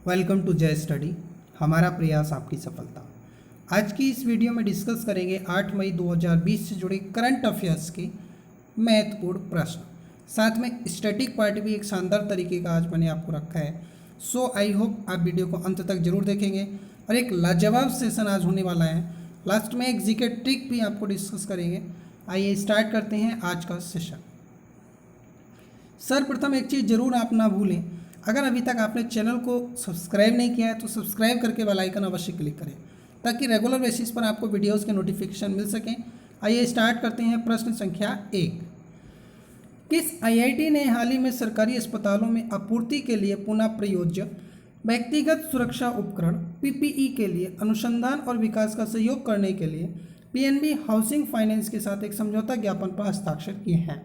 Welcome to जय study, हमारा प्रयास आपकी सफलता। आज की इस वीडियो में डिस्कस करेंगे 8 मई 2020 से जुड़े करंट अफेयर्स के महत्वपूर्ण प्रश्न। साथ में स्टैटिक पार्ट भी एक शानदार तरीके का आज मैंने आपको रखा है। सो आई होप आप वीडियो को अंत तक जरूर देखेंगे और एक लाजवाब सेशन आज होने वाला है। लास्ट में एक जीके ट्रिक भी आपको डिस्कस करेंगे। आइए स्टार्ट करते हैं आज का सेशन। सर्वप्रथम एक चीज़ ज़रूर आप ना भूलें, अगर अभी तक आपने चैनल को सब्सक्राइब नहीं किया है तो सब्सक्राइब करके बेल आइकन अवश्य क्लिक करें ताकि रेगुलर बेसिस पर आपको वीडियोस के नोटिफिकेशन मिल सकें। आइए स्टार्ट करते हैं। प्रश्न संख्या 1, किस आईआईटी ने हाल ही में सरकारी अस्पतालों में आपूर्ति के लिए पुनः प्रयोज्य व्यक्तिगत सुरक्षा उपकरण पीपीई के लिए अनुसंधान और विकास का सहयोग करने के लिए पीएनबी हाउसिंग फाइनेंस के साथ एक समझौता ज्ञापन पर हस्ताक्षर किए हैं?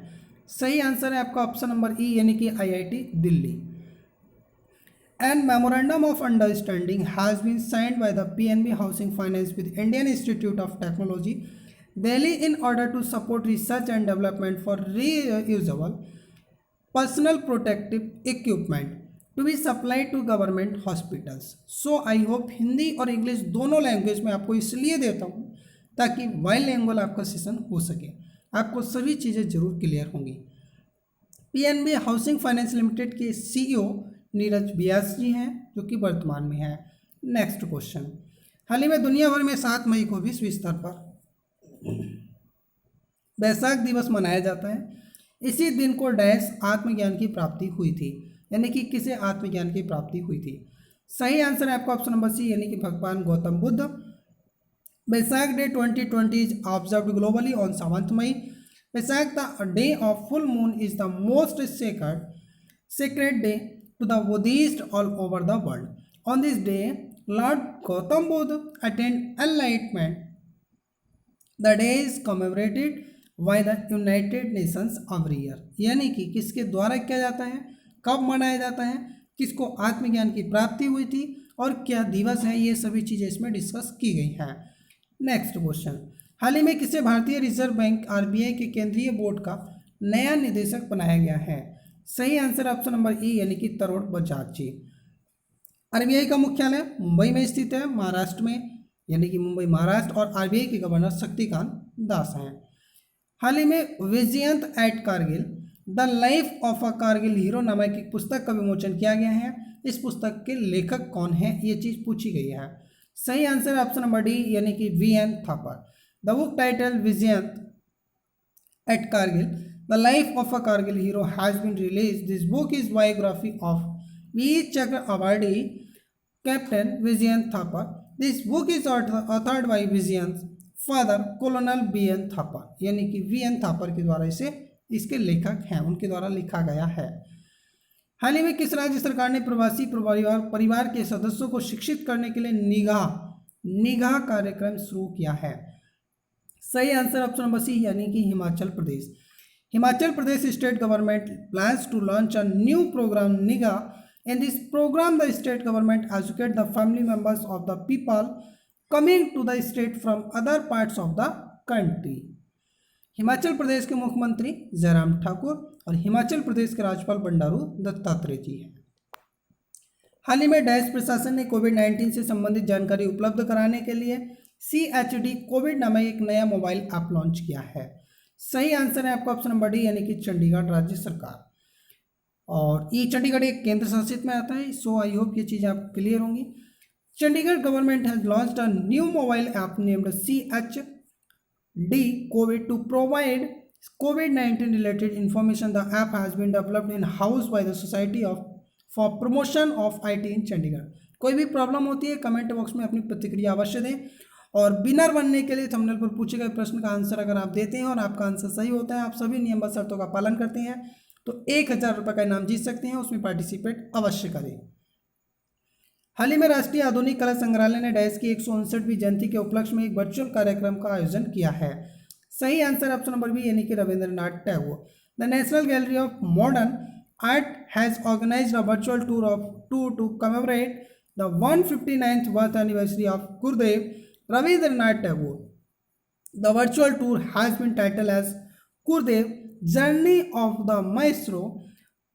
सही आंसर है आपका ऑप्शन नंबर ई यानी कि IIT Delhi. An memorandum of understanding has been signed by the PNB Housing Finance with Indian Institute of Technology, Delhi, in order to support research and development for reusable personal protective equipment to be supplied to government hospitals. So I hope Hindi और English दोनों language में आपको इसलिए देता हूँ ताकि bilingual आपका session हो सके, आपको सभी चीज़ें जरूर क्लियर होंगी। पीएनबी हाउसिंग फाइनेंस लिमिटेड के सीईओ नीरज व्यास जी हैं जो कि वर्तमान में है। नेक्स्ट क्वेश्चन, हाल ही में दुनिया भर में 7 मई को विश्व स्तर पर वैशाख दिवस मनाया जाता है। इसी दिन को डैश आत्मज्ञान की प्राप्ति हुई थी, यानी कि किसे आत्मज्ञान की प्राप्ति हुई थी? सही आंसर है आपका ऑप्शन नंबर सी यानी कि भगवान Gautam Buddha. Vaishakh day 2020 is observed globally on 7 May. Vaishakh the day of full moon is the most sacred day to the Buddhists all over the world. On this day, Lord Gautam Buddha attained enlightenment. The day is commemorated by the United Nations every year. यानी कि किसके द्वारा किया जाता है, कब मनाया जाता है, किसको आत्मज्ञान की प्राप्ति हुई थी और क्या दिवस है, ये सभी चीज़ें इसमें डिस्कस की गई हैं। नेक्स्ट क्वेश्चन, हाल ही में किसे भारतीय रिजर्व बैंक आरबीआई के केंद्रीय बोर्ड का नया निदेशक बनाया गया है? सही आंसर ऑप्शन नंबर ई यानी कि तरुण बजाज जी। आरबीआई का मुख्यालय मुंबई में स्थित है, महाराष्ट्र में, यानी कि मुंबई महाराष्ट्र, और आरबीआई के गवर्नर शक्तिकांत दास हैं। हाल ही में Vijyant at Kargil the life of a Kargil hero नामक एक पुस्तक का विमोचन किया गया है। इस पुस्तक के लेखक कौन है, ये चीज़ पूछी गई है। सही आंसर ऑप्शन नंबर डी यानी कि VN Thapar. The book title Vijyant at Kargil The Life of a Kargil Hero has been released. This book is biography of Veer Chakra awardee Captain Vijayan Thapa. This book is authored by Vijayan's father, Colonel B.N. Thapa. यानी कि V.N. Thapar के द्वारा इसके लेखक हैं, उनके द्वारा लिखा गया है। हाल ही में किस राज्य सरकार ने प्रवासी परिवार के सदस्यों को शिक्षित करने के लिए निगाह कार्यक्रम शुरू किया है? सही आंसर ऑप्शन नंबर सी यानी कि Himachal Pradesh. Himachal Pradesh state government plans to launch a new program NIGA. In this program, the state government educate the family members of the people coming to the state from other parts of the country. Himachal Pradesh के मुख्यमंत्री जयराम ठाकुर और हिमाचल प्रदेश के राज्यपाल बंडारू दत्तात्रेय जी हैं। हाल ही में dash प्रशासन ने कोविड-19 से संबंधित जानकारी उपलब्ध कराने के लिए CHD कोविड नामक एक नया मोबाइल ऐप लॉन्च किया है। सही आंसर है आपका ऑप्शन नंबर डी यानी कि चंडीगढ़ राज्य सरकार, और ये चंडीगढ़ एक केंद्र शासित में आता है। सो आई होप ये चीज़ें आपको क्लियर होंगी। Chandigarh government has launched a new mobile app named CHD COVID to provide COVID-19 related information. The app has been developed in house by the Society for Promotion of IT in Chandigarh. कोई भी problem होती है comment box में अपनी प्रतिक्रिया अवश्य दें, और विनर बनने के लिए थंबनेल पर पूछे गए प्रश्न का आंसर अगर आप देते हैं और आपका आंसर सही होता है, आप सभी नियम व शर्तों का पालन करते हैं, तो 1000 रुपये का इनाम जीत सकते हैं। उसमें पार्टिसिपेट अवश्य करें। हाल ही में राष्ट्रीय आधुनिक कला संग्रहालय ने डैश की 159वीं जयंती के उपलक्ष्य में एक वर्चुअल कार्यक्रम का आयोजन किया है। सही आंसर ऑप्शन नंबर बी यानी कि Rabindranath Tagore. The National Gallery of Modern Art has organised a virtual tour to commemorate the 159th birth anniversary of Gurudev Rabindranath Tagore. The virtual tour has been titled as Gurudev Journey of the Maestro.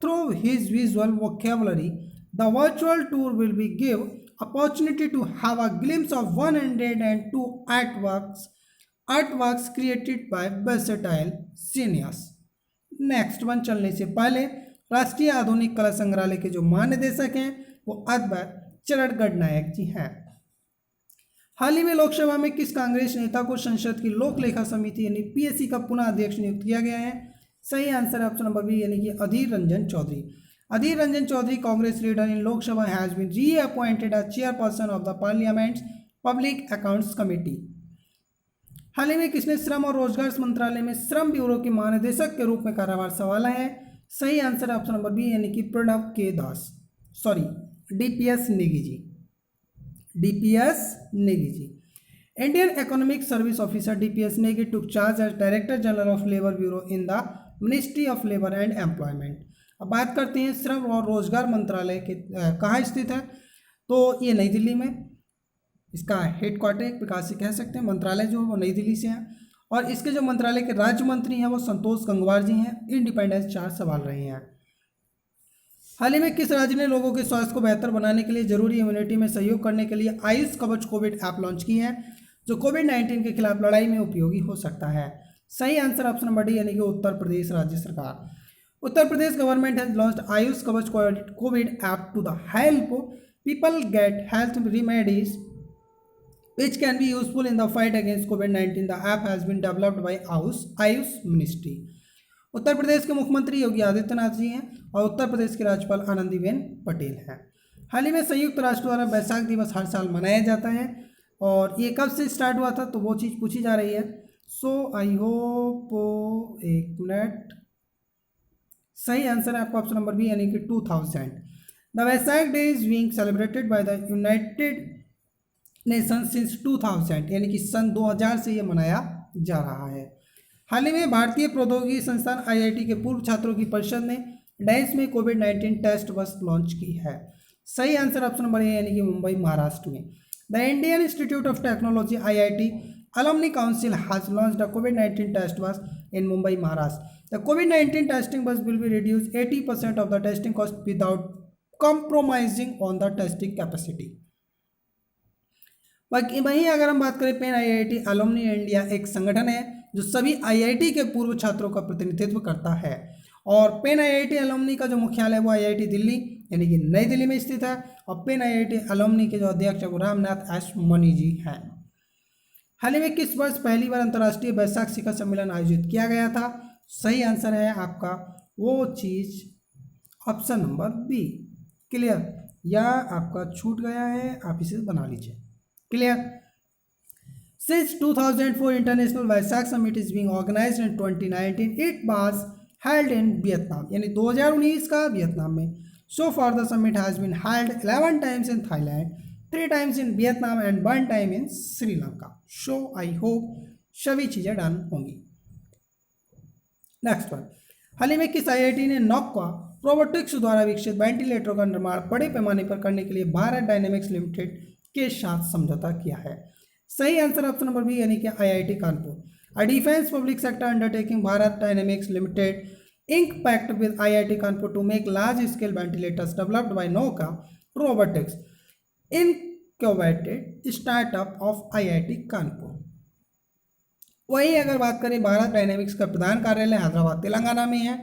Through his visual vocabulary, The virtual tour will be give opportunity to have a glimpse of 102 artworks created by versatile seniors. Next one चलने से पहले राष्ट्रीय आधुनिक कला संग्रहालय के जो महानिदेशक हैं वो अद्वैत चरण गणनायक जी हैं। हाल ही में लोकसभा में किस कांग्रेस नेता को संसद की लोक लेखा समिति यानी पीएससी का पुनः अध्यक्ष नियुक्त किया गया है? सही आंसर है ऑप्शन नंबर बी यानी कि Adhir Ranjan Chowdhury. Adhir Ranjan Chowdhury Congress leader in Lok Sabha has been reappointed as chairperson of the parliament's public accounts committee. हाल ही में किसने श्रम और रोजगार मंत्रालय में श्रम ब्यूरो के महानिदेशक के रूप में कार्यभार संभाला है? सही आंसर है ऑप्शन नंबर बी यानी कि Pranav K Das, sorry DPS Negi ji, DPS Negi ji. Indian economic service officer DPS Negi took charge as director general of labour bureau in the ministry of labour and employment. अब बात करते हैं श्रम और रोजगार मंत्रालय के कहाँ स्थित है, तो ये नई दिल्ली में इसका हेडक्वार्टर एक प्रकार से कह सकते हैं। मंत्रालय जो है वो नई दिल्ली से है और इसके जो मंत्रालय के राज्य मंत्री हैं वो संतोष गंगवार जी हैं, इंडिपेंडेंस चार्ज संभाल रहे हैं। हाल ही में किस राज्य ने लोगों के स्वास्थ्य को बेहतर बनाने के लिए जरूरी इम्यूनिटी में सहयोग करने के लिए Ayush Kavach COVID app launch की है, जो कोविड-19 के खिलाफ लड़ाई में उपयोगी हो सकता है? सही आंसर ऑप्शन नंबर डी यानी कि उत्तर प्रदेश राज्य सरकार। Uttar Pradesh government has launched Ayush Kavach COVID app to the help people get health remedies which can be useful in the fight against COVID-19. The app has been developed by AYUSH ministry. Uttar Pradesh के मुख्यमंत्री योगी आदित्यनाथ जी हैं और उत्तर प्रदेश की राज्यपाल आनंदीबेन पटेल हैं। हाल ही में संयुक्त राष्ट्र द्वारा वैशाख दिवस हर साल मनाया जाता है और ये कब से स्टार्ट हुआ था तो वो चीज़ पूछी जा रही है। सो आई होप एक मिनट, सही आंसर है आपका ऑप्शन नंबर बी यानी कि 2000। The Vaishakh day is being celebrated by the United nation since 2000 यानी कि सन 2000 से ये मनाया जा रहा है। हाल ही में भारतीय प्रौद्योगिकी संस्थान आईआईटी के पूर्व छात्रों की परिषद ने डैश में कोविड-19 टेस्ट बस लॉन्च की है। सही आंसर ऑप्शन नंबर ए यानी कि मुंबई महाराष्ट्र में। The Indian Institute of Technology IIT alumni council has launched the कोविड-19 test bus in Mumbai Maharashtra. The कोविड-19 testing bus will be reduce 80% of the testing cost without compromising on the testing capacity. बाकी वहीं अगर हम बात करें पेन आईआईटी अलुमनी इंडिया एक संगठन है जो सभी आईआईटी के पूर्व छात्रों का प्रतिनिधित्व करता है और पेन आईआईटी अलुमनी का जो मुख्यालय है वो आईआईटी दिल्ली यानी कि नई दिल्ली में स्थित है और पेन आईआईटी अलुमनी के जो अध्यक्ष है वो रामनाथ एस मनी जी हैं। हाल ही में किस वर्ष पहली बार अंतर्राष्ट्रीय वैशाख शिखर सम्मेलन आयोजित किया गया था? सही आंसर है आपका वो चीज़ ऑप्शन नंबर बी। क्लियर, या आपका छूट गया है, आप इसे बना लीजिए। Clear. Since 2004 International Vaisak Summit is being organized in 2019. It was held in Vietnam यानी 2019 का वियतनाम में। So far the summit has been held 11 times in Thailand, 3 times in Vietnam and 1 time in Sri Lanka. So I hope सभी चीज़ें done होंगी। Next one, हाल ही में किस IIT ने नॉक्वा रोबोटिक्स द्वारा विकसित वेंटिलेटरों का निर्माण बड़े पैमाने पर करने के लिए भारत डायनेमिक्स लिमिटेड के साथ समझौता किया है? सही आंसर ऑप्शन नंबर बी यानी कि IIT Kanpur. A defence public sector undertaking Bharat Dynamics Limited ink pact with IIT Kanpur to make large scale ventilators developed by Nocca robotics incubated startup of IIT Kanpur. वहीं अगर बात करें भारत डायनेमिक्स का प्रधान कार्यालय हैदराबाद तेलंगाना में है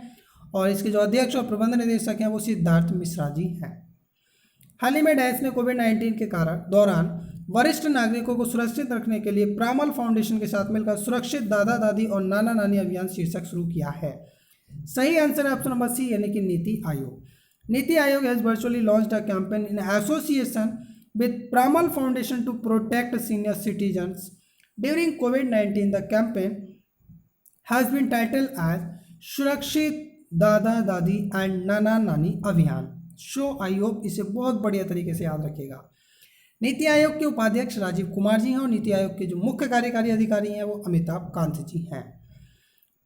और इसके जो अध्यक्ष और प्रबंध निदेशक हैं वो सिद्धार्थ मिश्रा जी हैं। हाल ही में डैश ने कोविड-19 के दौरान वरिष्ठ नागरिकों को सुरक्षित रखने के लिए प्रामल फाउंडेशन के साथ मिलकर सुरक्षित दादा दादी और नाना नानी अभियान शीर्षक शुरू किया है। सही आंसर है ऑप्शन नंबर सी यानी कि नीति Aayog. NITI Aayog has virtually launched a campaign in association with Piramal foundation to protect senior citizens during कोविड-19। The campaign has been titled as Surakshit Dada दादी एंड नाना नानी अभियान। शो आई होप इसे बहुत बढ़िया तरीके से याद रखिएगा। नीति आयोग के उपाध्यक्ष राजीव कुमार जी हैं और नीति आयोग के जो मुख्य कार्यकारी अधिकारी हैं वो अमिताभ कांत जी हैं।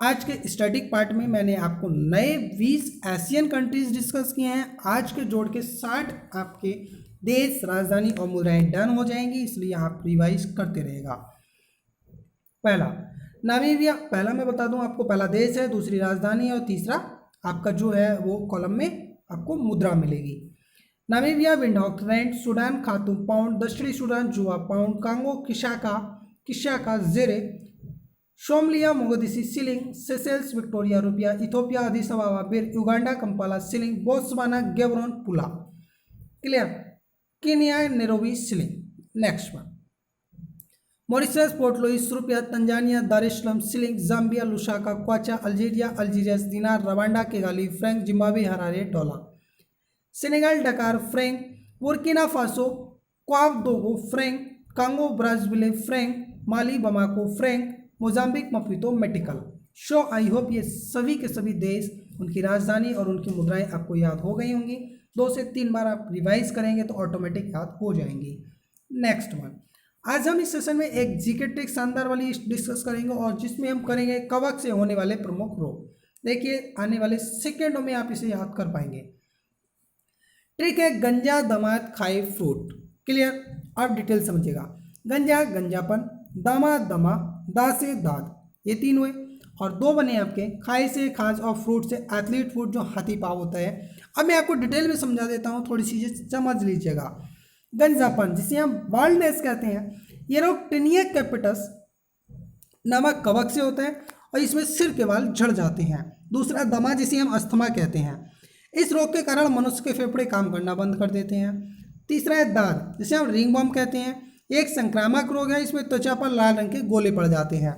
आज के स्टैटिक पार्ट में मैंने आपको नए 20 एशियन कंट्रीज डिस्कस किए हैं। आज के जोड़ के 60 आपके देश, राजधानी और मुद्राएं डन हो जाएंगी, इसलिए आप रिवाइज करते रहेगा। पहला नामीबिया, पहला मैं बता दूं आपको, पहला देश है, दूसरी राजधानी है और तीसरा आपका जो है वो कॉलम में आपको मुद्रा मिलेगी। Namibia Windhoek rand, Sudan Khartoum pound, दक्षिणी सूडान जुआ पाउंड, कांगो किशाका Zaire, Somalia Mogadishu shilling, Seychelles Victoria रुपया, Ethiopia Addis Ababa birr, Uganda Kampala shilling, Botswana Gaborone pula. Clear. Kenya Nairobi shilling. Next one, Mauritius Port Louis रुपया, Tanzania Dar es Salaam shilling, Zambia Lusaka kwacha, Algeria Algiers dinar, Rwanda Kigali franc, Zimbabwe Harare dollar, Senegal Dakar franc, Burkina Faso Ouagadougou franc, Congo Brazzaville Frank, Mali Bamako franc, Mozambique Maputo metical. I hope ये सभी के सभी देश, उनकी राजधानी और उनकी मुद्राएं आपको याद हो गई होंगी। 2 से 3 बार आप रिवाइज करेंगे तो ऑटोमेटिक याद हो जाएंगी। नेक्स्ट वन, आज हम इस सेशन में एक जीके ट्रिक शानदार वाली डिस्कस करेंगे और जिसमें हम करेंगे कवक से होने वाले प्रमुख रोग। देखिए आने वाले सेकेंडों में आप इसे याद कर पाएंगे। ट्रिक है गंजा दामाद खाए फ्रूट। क्लियर। अब डिटेल समझिएगा। गंजा गंजापन, दामाद दमा, दा से दाद, ये 3 हुए और 2 बने आपके खाए से खाज और फ्रूट से एथलीट फ्रूट जो हाथी पाव होता है। अब मैं आपको डिटेल में समझा देता हूँ, थोड़ी चीज़ें समझ लीजिएगा। गंजापन जिसे हम बाल्डनेस कहते हैं, ये रोग टिनिया कैपिटस नामक कवक से होता है और इसमें सिर के बाल झड़ जाते हैं। दूसरा दमा जिसे हम अस्थमा कहते हैं, इस रोग के कारण मनुष्य के फेफड़े काम करना बंद कर देते हैं। तीसरा है दाद जिसे हम रिंग बम कहते हैं, एक संक्रामक रोग है, इसमें त्वचा पर लाल रंग के गोले पड़ जाते हैं।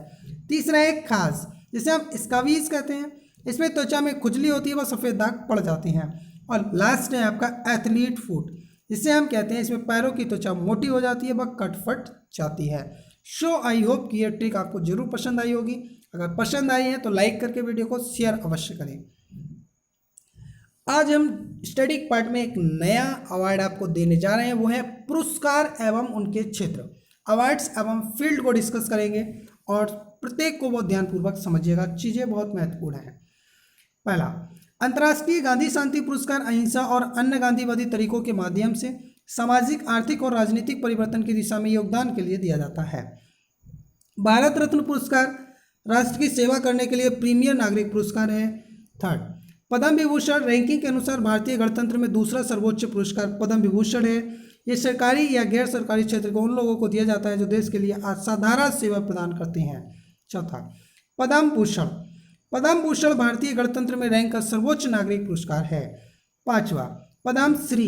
तीसरा है खाज जिसे हम स्कावीज कहते हैं, इसमें त्वचा में खुजली होती है, वह सफ़ेद दाग पड़ जाते हैं। और लास्ट है आपका एथलीट फुट जिसे हम कहते हैं, इसमें पैरों की त्वचा मोटी हो जाती है, वह कटफट जाती है। आई होप कि यह ट्रिक आपको जरूर पसंद आई होगी। अगर पसंद आई है तो लाइक करके वीडियो को शेयर अवश्य करें। आज हम स्टडी पार्ट में एक नया अवार्ड आपको देने जा रहे हैं, वो है पुरस्कार एवं उनके क्षेत्र। अवार्ड्स एवं फील्ड को डिस्कस करेंगे और प्रत्येक को बहुत ध्यानपूर्वक समझिएगा, चीज़ें बहुत महत्वपूर्ण हैं। पहला, अंतर्राष्ट्रीय गांधी शांति पुरस्कार अहिंसा और अन्य गांधीवादी तरीकों के माध्यम से सामाजिक, आर्थिक और राजनीतिक परिवर्तन की दिशा में योगदान के लिए दिया जाता है। भारत रत्न पुरस्कार राष्ट्र की सेवा करने के लिए प्रीमियर नागरिक पुरस्कार है। थर्ड, पद्म विभूषण रैंकिंग के अनुसार भारतीय गणतंत्र में दूसरा सर्वोच्च पुरस्कार पद्म विभूषण है। ये सरकारी या गैर सरकारी क्षेत्र के उन लोगों को दिया जाता है जो देश के लिए असाधारण सेवा प्रदान करते हैं। चौथा, पद्म भूषण। पद्म भूषण भारतीय गणतंत्र में रैंक का सर्वोच्च नागरिक पुरस्कार है। पांचवा, पद्म श्री।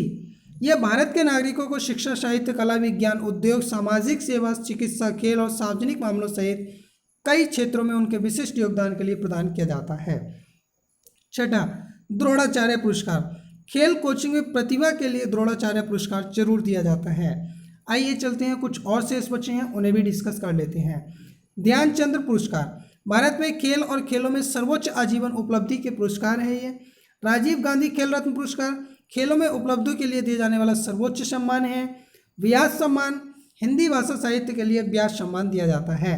यह भारत के नागरिकों को शिक्षा, साहित्य, कला, विज्ञान, उद्योग, सामाजिक सेवा, चिकित्सा, खेल और सार्वजनिक मामलों सहित कई क्षेत्रों में उनके विशिष्ट योगदान के लिए प्रदान किया जाता है। छठा, द्रोणाचार्य पुरस्कार। खेल कोचिंग में प्रतिभा के लिए द्रोणाचार्य पुरस्कार जरूर दिया जाता है। आइए चलते हैं, कुछ और शेष बचे हैं उन्हें भी डिस्कस कर लेते हैं। ध्यानचंद पुरस्कार भारत में खेल और खेलों में सर्वोच्च आजीवन उपलब्धि के पुरस्कार है ये। राजीव गांधी खेल रत्न पुरस्कार खेलों में उपलब्धियों के लिए दिए जाने वाला सर्वोच्च सम्मान है। व्यास सम्मान हिंदी भाषा साहित्य के लिए व्यास सम्मान दिया जाता है।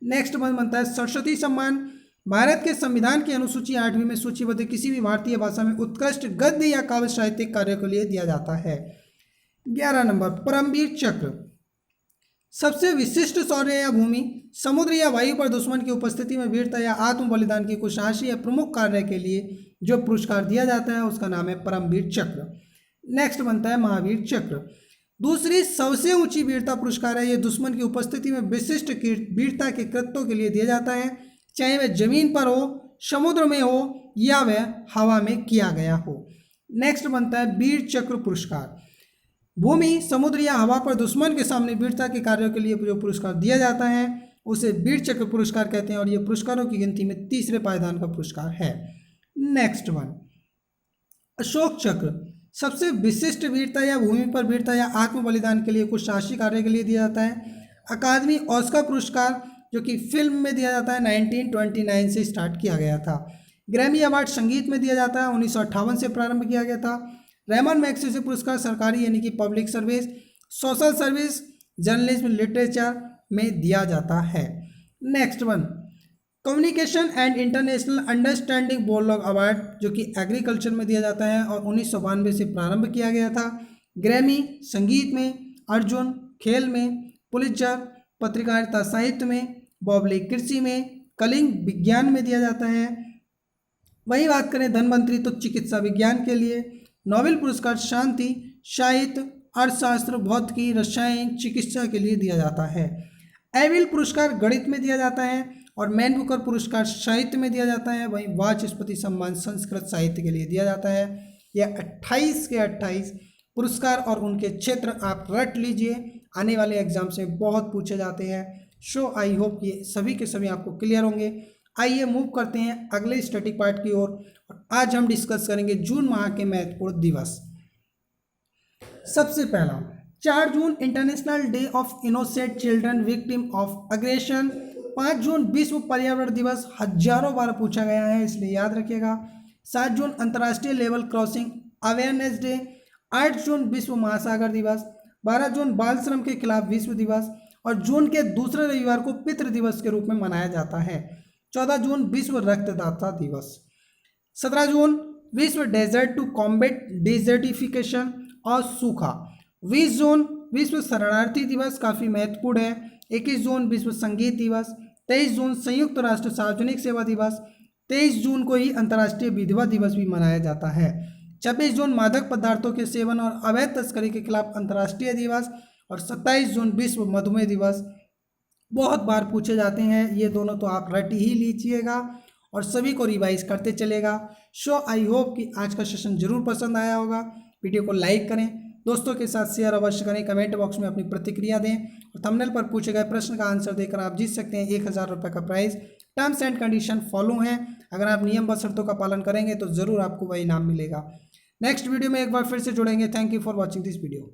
नेक्स्ट बनता है सरस्वती सम्मान। भारत के संविधान की अनुसूची 8वीं में सूचीबद्ध किसी भी भारतीय भाषा में उत्कृष्ट गद्य या काव्य साहित्यिक कार्य के लिए दिया जाता है। 11 नंबर, परमवीर चक्र। सबसे विशिष्ट शौर्य या भूमि, समुद्र या वायु पर दुश्मन की उपस्थिति में वीरता या आत्म बलिदान की कुशासी या प्रमुख कार्य के लिए जो पुरस्कार दिया जाता है उसका नाम है परमवीर चक्र। नेक्स्ट बनता है महावीर चक्र। दूसरी सबसे ऊंची वीरता पुरस्कार है, ये दुश्मन की उपस्थिति में विशिष्ट वीरता के कृत्यों के लिए दिया जाता है, चाहे वह जमीन पर हो, समुद्र में हो या वह हवा में किया गया हो। नेक्स्ट बनता है वीर चक्र पुरस्कार। भूमि, समुद्र या हवा पर दुश्मन के सामने वीरता के कार्यों के लिए जो पुरस्कार दिया जाता है उसे वीर चक्र पुरस्कार कहते हैं और ये पुरस्कारों की गिनती में तीसरे पायदान का पुरस्कार है। नेक्स्ट वन, अशोक चक्र। सबसे विशिष्ट वीरता या भूमि पर वीरता या आत्म बलिदान के लिए कुछ साहसी कार्य के लिए दिया जाता है। अकादमी ऑस्कर पुरस्कार जो कि फिल्म में दिया जाता है 1929 से स्टार्ट किया गया था। ग्रैमी अवार्ड संगीत में दिया जाता है, 1958 से प्रारंभ किया गया था। रेमन मैग्सेसे पुरस्कार सरकारी यानी कि public service, social service, journalism, literature में दिया जाता है। Next one, communication and international understanding Borlaug award जो कि एग्रीकल्चर में दिया जाता है और 1992 से प्रारंभ किया गया था। ग्रैमी संगीत में, अर्जुन खेल में, पुलित्जर पत्रकारिता साहित्य में, बॉबले कृषि में, कलिंग विज्ञान में दिया जाता है। वही बात करें धनवंतरी तो चिकित्सा विज्ञान के लिए। नोबेल पुरस्कार शांति, साहित्य, अर्थशास्त्र, भौतिकी, रसायन, चिकित्सा के लिए दिया जाता है। एविल पुरस्कार गणित में दिया जाता है और मैन बुकर पुरस्कार साहित्य में दिया जाता है। वहीं वाचस्पति सम्मान संस्कृत साहित्य के लिए दिया जाता है। यह 28 के 28 पुरस्कार और उनके क्षेत्र आप रट लीजिए, आने वाले एग्जाम से बहुत पूछे जाते हैं। सो आई होप ये सभी के सभी आपको क्लियर होंगे। आइए मूव करते हैं अगले स्टैटिक पार्ट की ओर। आज हम डिस्कस करेंगे जून माह के महत्वपूर्ण दिवस। सबसे पहला 4 June International Day of Innocent Children Victim of Aggression. 5 जून विश्व पर्यावरण दिवस, हजारों बार पूछा गया है इसलिए याद रखिएगा। 7 जून अंतर्राष्ट्रीय लेवल क्रॉसिंग अवेयरनेस डे। 8 जून विश्व महासागर दिवस। 12 जून बाल श्रम के खिलाफ विश्व दिवस और जून के दूसरे रविवार को पितृ दिवस के रूप में मनाया जाता है। 14 जून विश्व रक्तदाता दिवस। 17 जून विश्व डेजर्ट टू कॉम्बेट डिजर्टिफिकेशन और सूखा। 20 जून विश्व शरणार्थी दिवस, काफ़ी महत्वपूर्ण है। 21 जून विश्व संगीत दिवस। 23 जून संयुक्त राष्ट्र सार्वजनिक सेवा दिवस। 23 जून को ही अंतर्राष्ट्रीय विधवा दिवस भी मनाया जाता है। 26 जून मादक पदार्थों के सेवन और अवैध तस्करी के खिलाफ अंतर्राष्ट्रीय दिवस और 27 जून विश्व मधुमेह दिवस। बहुत बार पूछे जाते हैं, ये दोनों तो आप रट ही लीजिएगा और सभी को रिवाइज करते चलेगा। सो आई होप कि आज का सेशन जरूर पसंद आया होगा। वीडियो को लाइक करें, दोस्तों के साथ शेयर अवश्य करें, कमेंट बॉक्स में अपनी प्रतिक्रिया दें और थंबनेल पर पूछे गए प्रश्न का आंसर देकर आप जीत सकते हैं 1000 रुपये का prize. Terms and condition follow हैं, अगर आप नियम व शर्तों का पालन करेंगे तो ज़रूर आपको वह इनाम मिलेगा। नेक्स्ट वीडियो में एक बार फिर से जुड़ेंगे। Thank you for watching this video.